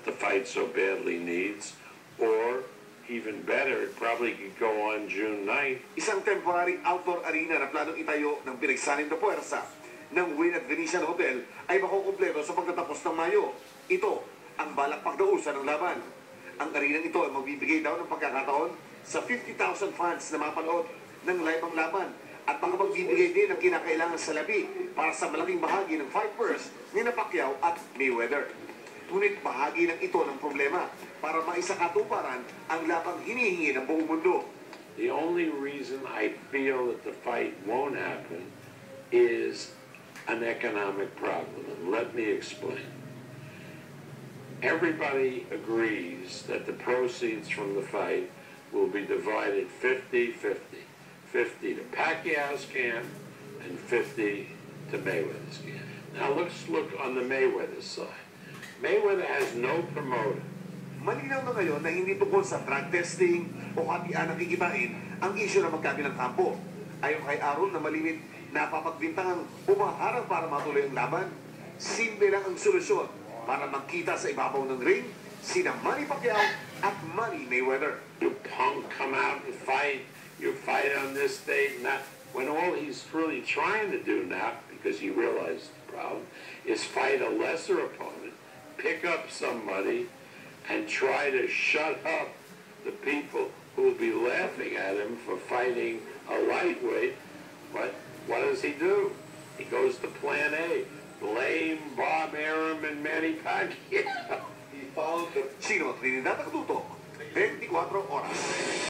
that the fight so badly needs, or even better, it probably could go on June 9th. Isang temporary outdoor arena na planong itayo ng pinagsanin na puwersa ng Wynn at Venetian Hotel ay makukumpleto sa pagtatapos ng Mayo. Ito ang balak pagdausan ng laban. Ang arenang ito ay magbibigay daw ng pagkakataon sa 50,000 fans na mapanood ng live ang laban at makapagbibigay din ng kinakailangan sa labi para sa malaking bahagi ng fight purse ni Pacquiao at Mayweather. Ngunit bahagi ng ito ng problema para maisakatuparan ang labang hinihingi ng buong mundo. The only reason I feel that the fight won't happen is an economic problem, and let me explain. Everybody agrees that the proceeds from the fight will be divided 50-50. 50 to Pacquiao's camp and 50 to Mayweather's camp. Now let's look on the Mayweather side. Mayweather has no promoter. Malinaw na ngayon na hindi tungkol sa drug testing o hatian ang kikitain ang isyu ng magkabilang kampo. Ayon kay Aaron na malimit napapagbintangang umaharang para matuloy ang laban, simple lang ang solusyon para magkita sa ibabaw ng ring sina Manny Pacquiao at Manny Mayweather. You punk, come out and fight. You fight on this date, not when all he's really trying to do now, because he realized the problem, is fight a lesser opponent, pick up somebody, and try to shut up the people who will be laughing at him for fighting a lightweight. But what does he do? He goes to plan A. Blame Bob Arum and Manny Pacquiao. He found the Chino Trinidad Tutok, 24 oras.